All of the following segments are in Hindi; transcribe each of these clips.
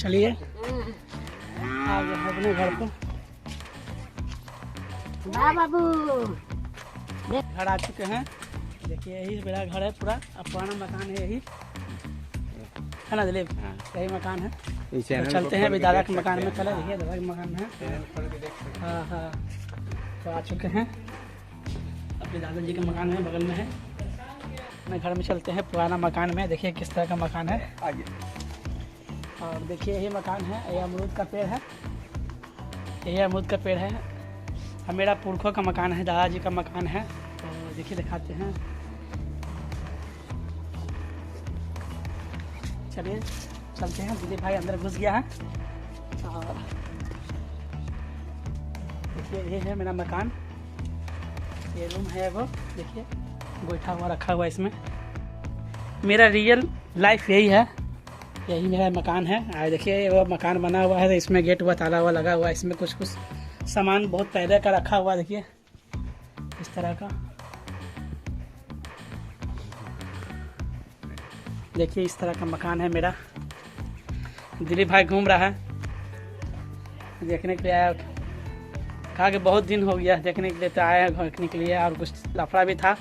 चलिए आ गए अपने घर को। बाबू घर आ चुके हैं। देखिए यही मेरा घर है पूरा, अब पुराना मकान है यही, है ना दिलीप? यही मकान है। तो चलते हैं अभी दादा के मकान में। चले देखिए दादा के मकान में है। हाँ हाँ, तो आ चुके हैं अपने दादाजी के मकान में, बगल में है। अपने घर में चलते हैं, पुराना मकान में। देखिए किस तरह का मकान है। और देखिए यही मकान है, ये अमरूद का पेड़ है, यही अमरूद का पेड़ है। मेरा पुरखों का मकान है, दादाजी का मकान है। तो देखिए दिखाते हैं। चलिए चलते हैं। दिलीप भाई अंदर घुस गया है। और देखिए ये है मेरा मकान, ये रूम है वो। देखिए गोइठा हुआ रखा हुआ इसमें। मेरा रियल लाइफ यही है, यही मेरा मकान है। और देखिए वो मकान बना हुआ है, तो इसमें गेट हुआ, ताला हुआ लगा हुआ है। इसमें कुछ कुछ सामान बहुत पहले का रखा हुआ, देखिए इस तरह का। देखिए इस तरह का मकान है मेरा। दिलीप भाई घूम रहा है, देखने के लिए आया। कहा कि बहुत दिन हो गया देखने के लिए, तो आया देखने के लिए। और कुछ लफड़ा भी था,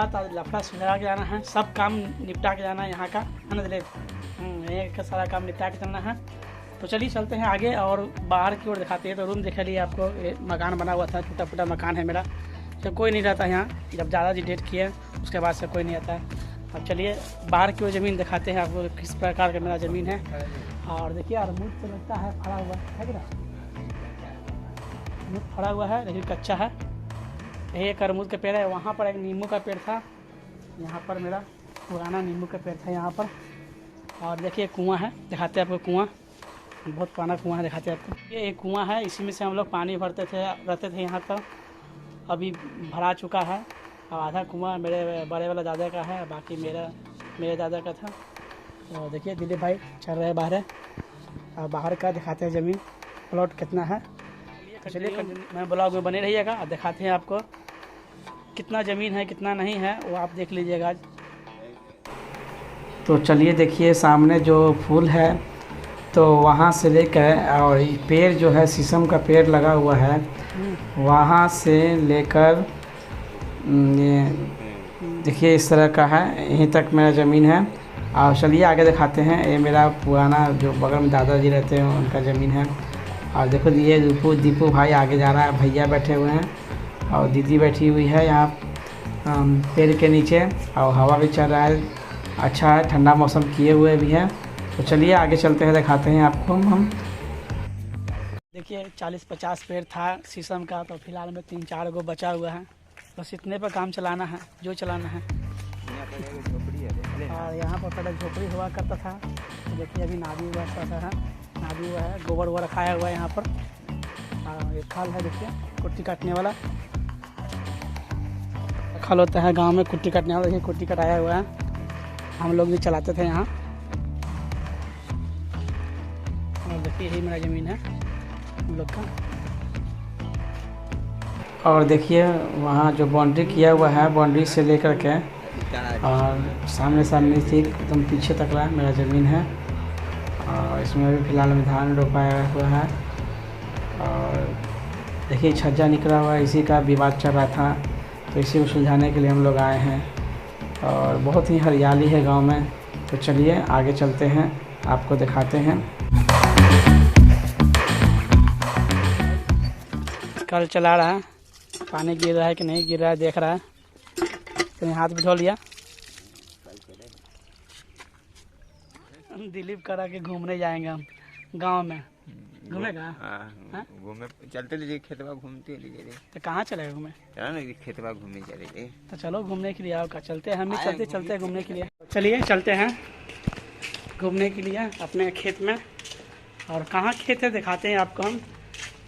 तो लफड़ा सुलझा के जाना है, सब काम निपटा के जाना है यहाँ का, है ना दिलीप? ये का सारा काम निपटा के चलना है। तो चलिए चलते हैं आगे और बाहर की ओर दिखाते हैं। तो रूम दिखा लिए आपको, ये मकान बना हुआ था, टूटा फूटा मकान है मेरा। जब कोई नहीं रहता यहाँ, जब दादाजी डेट किए उसके बाद से कोई नहीं आता है। अब चलिए बाहर की ओर ज़मीन दिखाते हैं आपको, किस प्रकार का मेरा ज़मीन है। और देखिए अमरूद तो लगता है फड़ा हुआ है कि ना, अमरूद फड़ा हुआ है लेकिन कच्चा है। एक अमरूद का पेड़ है, वहाँ पर एक नींबू का पेड़ था, यहाँ पर मेरा पुराना नींबू का पेड़ था यहाँ पर। और देखिए कुआं है, दिखाते हैं आपको कुआं, बहुत पुराना कुआं है, दिखाते हैं आपको। ये एक कुआं है, इसी में से हम लोग पानी भरते थे, रहते थे यहाँ पर। अभी भरा चुका है। और आधा कुआं मेरे बड़े वाला दादा का है, बाकी मेरे दादा का था। तो देखिए दिलीप भाई चल रहे हैं बाहर। और बाहर का दिखाते हैं ज़मीन, प्लॉट कितना है। चलिए मैं ब्लॉग में बने रहिएगा और दिखाते हैं आपको कितना ज़मीन है कितना नहीं है, वो आप देख लीजिएगा। तो चलिए देखिए सामने जो फूल है, तो वहाँ से लेकर, और पेड़ जो है शीशम का पेड़ लगा हुआ है, वहाँ से लेकर ये देखिए इस तरह का है, यहीं तक मेरा ज़मीन है। और चलिए आगे दिखाते हैं। ये मेरा पुराना जो बगल में दादाजी रहते हैं उनका ज़मीन है। और देखो ये दीपू भाई आगे जा रहा है, भैया बैठे हुए हैं और दीदी बैठी हुई है यहाँ पेड़ के नीचे। और हवा भी चल रहा है, अच्छा है, ठंडा मौसम किए हुए भी है। तो चलिए आगे चलते हैं, दिखाते हैं आपको हम। देखिए 40-50 पेड़ था शीशम का, तो फिलहाल में 3-4 गो बचा हुआ है। बस इतने पर काम चलाना है, जो चलाना है। और यहाँ पर पहले झोपड़ी हुआ करता था, तो देखिए अभी नादी हुआ करता है, नादी हुआ है, गोबर वोबर रखाया हुआ है यहाँ पर। और एक खाल है, देखिए कुट्टी काटने वाला खाल होता है गांव में, कुट्टी काटने वाला। देखिए कुट्टी कटाया हुआ है, हम लोग भी चलाते थे यहाँ। और देखिए यही मेरा ज़मीन है हम लोग का। और देखिए वहाँ जो बाउंड्री किया हुआ है, बाउंड्री से लेकर के और सामने से एकदम पीछे तक रहा मेरा ज़मीन है। और इसमें भी फ़िलहाल में धान रोपाया हुआ है। और देखिए छज्जा निकला हुआ है, इसी का विवाद चल रहा था, तो इसी को सुलझाने के लिए हम लोग आए हैं। और बहुत ही हरियाली है गांव में। तो चलिए आगे चलते हैं, आपको दिखाते हैं। कल चला रहा है, पानी गिर रहा है कि नहीं गिर रहा है देख रहा है। तो हाथ भी धो लिया। दिलीप करा के घूमने जाएंगे हम गांव में। घूमेगा? घूमे चलते लीजिए, खेतवा घूमते लीजिए। तो कहाँ चलेगा घूमे? चलो ना खेतवा घूमने चले। तो चलो घूमने के लिए आओ, का चलते हैं, हम भी चलते हैं घूमने के लिए। चलिए चलते हैं घूमने के लिए अपने खेत में। और कहाँ खेत है दिखाते हैं आपको हम।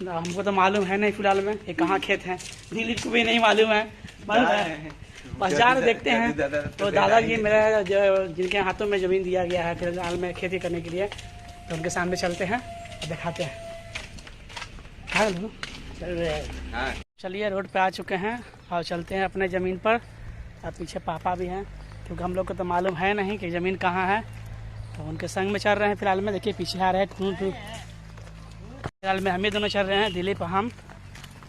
हमको तो मालूम है नहीं फिलहाल में ये कहाँ खेत है, दिलीप को भी नहीं मालूम है। बस जा रहे देखते हैं। तो दादाजी मेरा जो जिनके हाथों में ज़मीन दिया गया है फिलहाल में खेती करने के लिए, तो उनके सामने चलते हैं और दिखाते हैं। चल रहे हैं, चलिए रोड पे आ चुके हैं और चलते हैं अपने ज़मीन पर। और पीछे पापा भी हैं, क्योंकि हम लोग को तो मालूम है नहीं कि ज़मीन कहाँ है। तो उनके संग में चल रहे हैं फिलहाल में। देखिए पीछे आ रहे हैं फिलहाल में हम ही दोनों चल रहे हैं दिलीप हम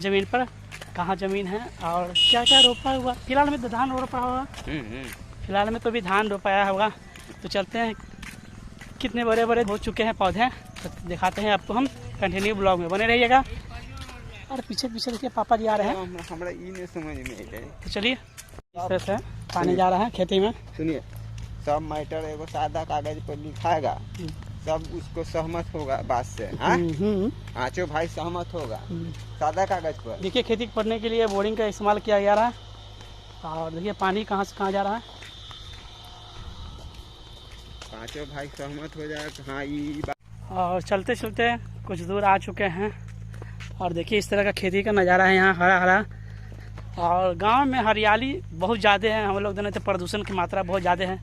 ज़मीन पर। कहाँ ज़मीन है और क्या क्या रोपा हुआ? फिलहाल में तो धान रोपा हुआ, फिलहाल में तो भी धान रोपाया होगा। तो चलते हैं, कितने बड़े बड़े हो चुके हैं पौधे, तो दिखाते हैं आपको हम। कंटिन्यू ब्लॉग में बने रहिएगा। और पीछे पीछे देखिए पापा जी आ रहे हैं। हमरा ई नहीं समझ में आए। तो चलिए इस तरह से पानी जा रहा है खेती में। सुनिए, सब मैटर एगो सादा कागज पर लिखाएगा, सब उसको सहमत होगा बात से। हाँ, आंचो भाई सहमत होगा सादा कागज पर। देखिए खेती करने के लिए बोरिंग का इस्तेमाल किया जा रहा है। और देखिए पानी कहाँ से कहाँ जा रहा है। पांचों भाई सहमत हो जाए। हाँ, ये और चलते चलते कुछ दूर आ चुके हैं। और देखिए इस तरह का खेती का नज़ारा है यहाँ, हरा हरा। और गांव में हरियाली बहुत ज़्यादा है। हम लोग दोनों तो प्रदूषण की मात्रा बहुत ज़्यादा है।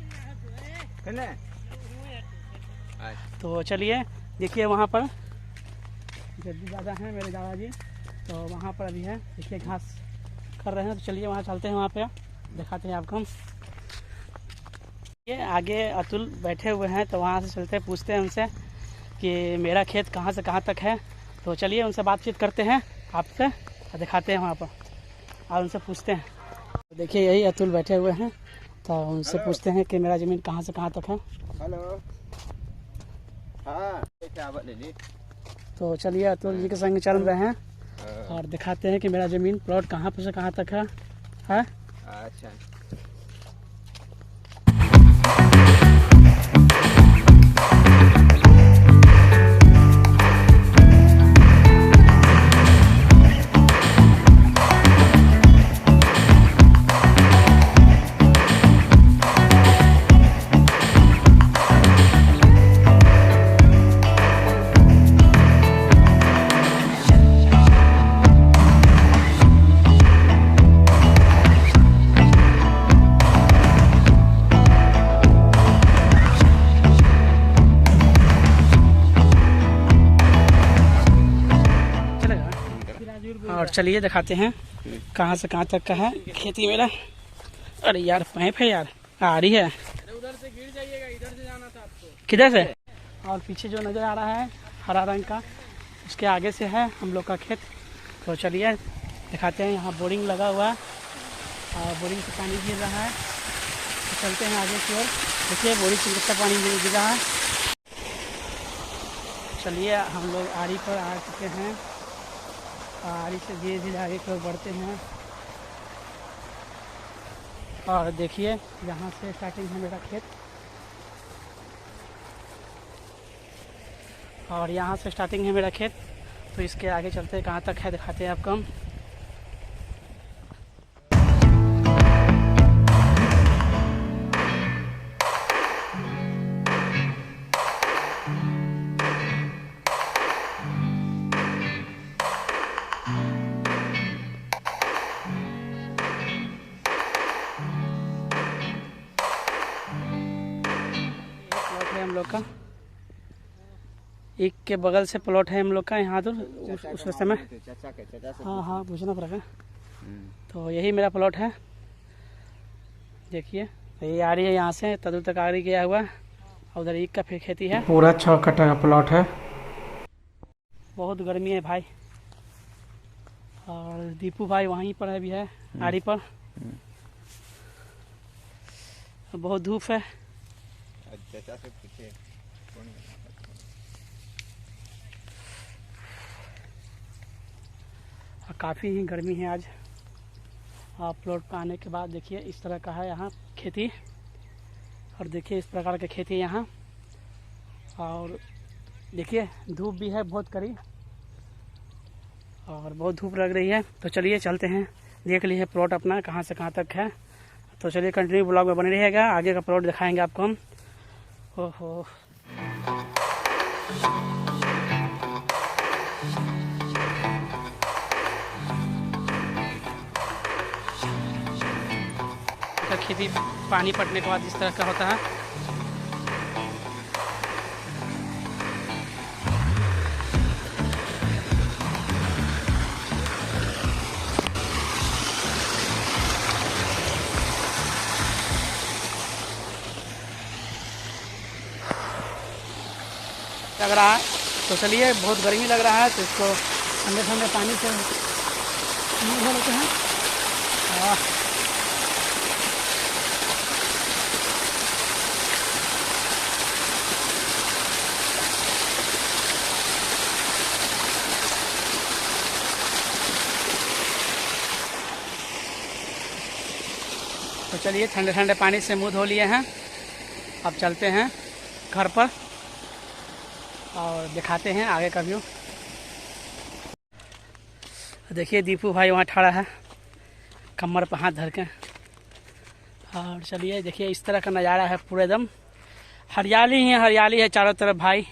तो चलिए देखिए वहाँ पर जल्दी ज़्यादा है मेरे दादाजी, तो वहाँ पर अभी है। देखिए घास कर रहे हैं। तो चलिए वहाँ चलते हैं, वहाँ पे दिखाते हैं आपको हम। ये आगे अतुल बैठे हुए हैं, तो वहाँ से चलते हैं, पूछते हैं उनसे कि मेरा खेत कहाँ से कहाँ तक है। तो चलिए उनसे बातचीत करते हैं आपसे और दिखाते हैं वहाँ पर और उनसे पूछते हैं। तो देखिए यही अतुल बैठे हुए हैं, तो उनसे पूछते हैं कि मेरा ज़मीन कहाँ से कहाँ तक है। हेलो, हाँ क्या बोले जी? तो चलिए अतुल जी के संग चल रहे हैं और दिखाते हैं कि मेरा ज़मीन प्लॉट कहाँ पर से कहाँ तक है। अच्छा, और चलिए दिखाते हैं कहाँ से कहाँ तक का है खेती मेरा। अरे यार पाइप है यार, आ रही है। उधर से गिर जाइएगा, इधर से जाना था आपको। किधर से? और पीछे जो नज़र आ रहा है हरा रंग का, उसके आगे से है हम लोग का खेत। तो चलिए दिखाते हैं। यहाँ बोरिंग लगा हुआ है और बोरिंग से पानी गिर रहा है। तो चलते हैं आगे की ओर। देखिए बोरिंग से कितना पानी गिर रहा है। चलिए हम लोग आरी पर आ चुके हैं। आरी से धीरे धीरे आगे की ओर बढ़ते हैं। और देखिए यहाँ से स्टार्टिंग है मेरा खेत, और यहाँ से स्टार्टिंग है मेरा खेत। तो इसके आगे चलते हैं, कहाँ तक है दिखाते हैं आपको हम। हम लोग का एक के बगल से प्लॉट है हम लोग का यहाँ। तो उस समय हाँ पूछना पड़ेगा। तो यही मेरा प्लॉट है। देखिए ये आ रही है यहाँ से तदू तक आ रही गया हुआ, उधर ईख का फिर खेती है। पूरा 6 कट्ठा का प्लॉट है। बहुत गर्मी है भाई। और दीपू भाई वहीं पर है भी है आरी पर। बहुत धूप है। काफ़ी ही गर्मी है आज। प्लॉट पर आने के बाद देखिए इस तरह का है यहाँ खेती। और देखिए इस प्रकार की खेती है यहाँ। और देखिए धूप भी है बहुत कड़ी और बहुत धूप लग रही है। तो चलिए चलते हैं, देख लीजिए प्लॉट अपना कहाँ से कहाँ तक है। तो चलिए कंटिन्यू ब्लॉग में बने रहिएगा, आगे का प्लॉट दिखाएंगे आपको हम। ओहो खेती पानी पड़ने के बाद इस तरह का होता है। लग रहा है। तो चलिए, बहुत गर्मी लग रहा है तो इसको ठंडे ठंडे पानी से मुँह लेते हैं। तो चलिए, ठंडे ठंडे पानी से मुंह धो लिए हैं। अब चलते हैं घर पर और दिखाते हैं आगे का व्यू। देखिए दीपू भाई वहाँ खड़ा है कमर पर हाथ धर के। और चलिए देखिए, इस तरह का नज़ारा है, पूरा एकदम हरियाली ही हरियाली है चारों तरफ भाई।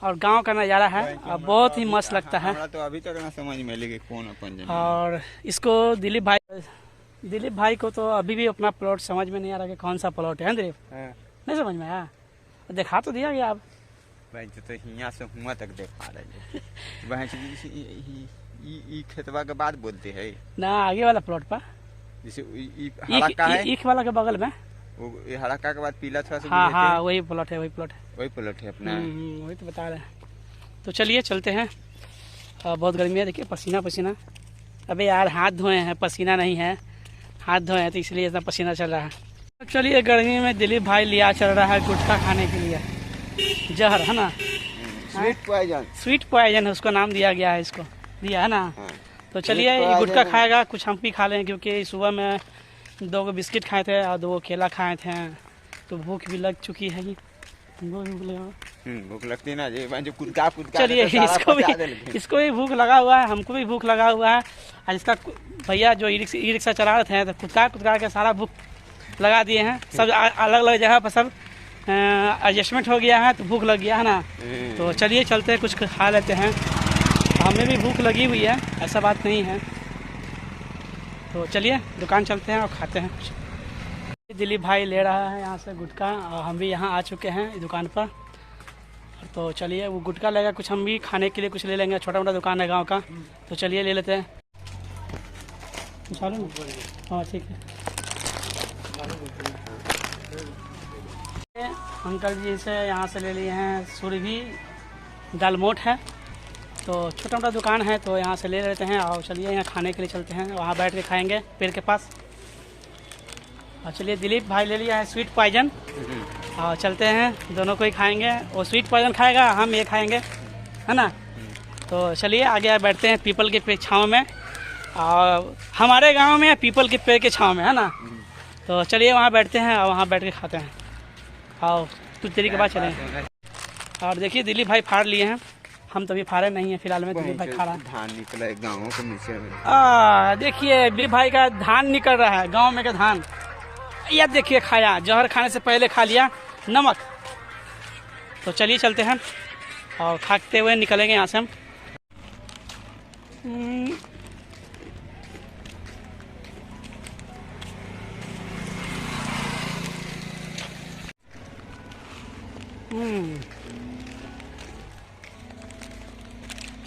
और गांव का नज़ारा है और बहुत ही मस्त लगता है। तो अभी तक ना समझ में लेके कौन अपन। और इसको दिलीप भाई को तो अभी भी अपना प्लॉट समझ में नहीं आ रहा कि कौन सा प्लॉट है। दिलीप नहीं समझ में आया, दिखा तो दिया गया। अब तो यहाँ से हुआ तक देखा रहे खेतवा के बाद बोलते है ना, आगे वाला प्लॉट पर जैसे हड़का है, ईख वाला के बगल में वो हड़का के बाद पीला थोड़ा सा। हाँ वही प्लॉट है, वही प्लॉट है अपना। वही तो बता रहे हैं। तो चलिए चलते हैं। बहुत गर्मी है, देखिए पसीना पसीना। अबे यार हाथ धोए हैं, पसीना नहीं है, हाथ धोए हैं तो इसलिए इतना पसीना चल रहा है। तो चलिए, गर्मी में दिलीप भाई लिया चल रहा है गुटखा खाने के लिए, जहर है ना, स्वीट पॉइजन उसको नाम दिया गया है, इसको दिया है ना। तो चलिए, गुटखा खाएगा, कुछ हम भी खा लें, क्योंकि सुबह में 2 बिस्किट खाए थे और 2 केला खाए थे, तो भूख भी लग चुकी है। भूख लगती ना जो कुदका चलिए, इसको भी भूख लगा हुआ है, हमको भी भूख लगा हुआ है। और इसका भैया जो ई रिक्शा चला रहे थे तो कुदका के सारा भूख लगा दिए हैं। सब अलग अलग जगह पर सब एडजस्टमेंट हो गया है, तो भूख लग गया है ना। तो चलिए चलते हैं, कुछ खा लेते हैं। हमें भी भूख लगी हुई है, ऐसा बात नहीं है। तो चलिए दुकान चलते हैं और खाते हैं कुछ। दिलीप भाई ले रहा है यहाँ से गुटखा और हम भी यहाँ आ चुके हैं दुकान पर। तो चलिए, वो गुटखा लेगा, कुछ हम भी खाने के लिए कुछ ले लेंगे। छोटा मोटा दुकान है गांव का, तो चलिए ले लेते हैं। चलो ना, हाँ ठीक है। अंकल जी से यहाँ से ले लिए हैं सुरभि दालमोट है, तो छोटा मोटा दुकान है तो यहाँ से ले लेते हैं। और चलिए यहाँ खाने के लिए चलते हैं, वहाँ बैठ के खाएंगे पेड़ के पास। और चलिए, दिलीप भाई ले लिया है स्वीट पॉइजन और चलते हैं, दोनों को ही खाएंगे। वो स्वीट पॉइजन खाएगा, हम ये खाएंगे, है ना। तो चलिए आगे बैठते हैं पीपल के पेड़ छाँव में। और हमारे गांव में पीपल के पेड़ के छाँव में, है ना। तो चलिए वहाँ बैठते हैं और वहाँ बैठ के खाते हैं। आओ कुछ देरी के बाद चलें। और देखिए दिलीप भाई फाड़ लिए हैं, हम तो अभी फाड़े नहीं हैं फिलहाल में। दिलीप भाई खा रहा है, धान निकला है गाँव के नीचे। देखिए दिलीप भाई का धान निकल रहा है, गाँव में का धान। यह देखिए, खाया, जहर खाने से पहले खा लिया नमक। तो चलिए चलते हैं और खाते हुए निकलेंगे यहाँ से हम।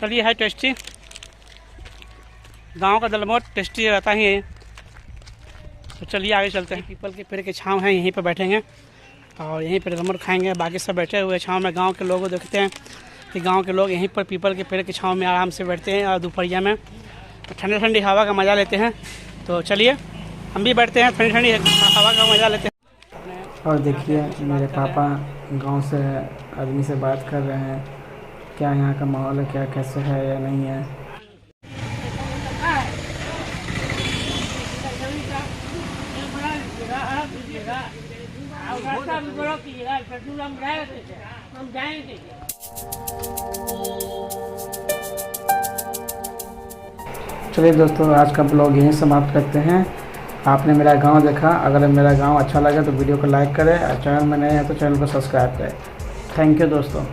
चलिए, है टेस्टी, गांव का दालमोट टेस्टी रहता ही है। तो चलिए आगे चलते हैं। पीपल के पेड़ के छाँव है, यहीं पर बैठेंगे और यहीं पर दालमोट खाएंगे। बाकी सब बैठे हुए छाँव में। गांव के लोगों को देखते हैं कि गांव के लोग यहीं पर पीपल के पेड़ के छाँव में आराम से बैठते हैं और दोपहरिया में ठंडी ठंडी हवा का मज़ा लेते हैं। तो चलिए हम भी बैठते हैं, ठंडी ठंडी हवा का मज़ा लेते हैं। और देखिए मेरे पापा गांव से आदमी से बात कर रहे हैं, क्या यहाँ का माहौल है, क्या कैसे है या नहीं है। चलिए दोस्तों, आज का ब्लॉग यहीं समाप्त करते हैं। आपने मेरा गांव देखा, अगर मेरा गांव अच्छा लगा तो वीडियो को लाइक करें और चैनल में नए हैं तो चैनल को सब्सक्राइब करें। थैंक यू दोस्तों।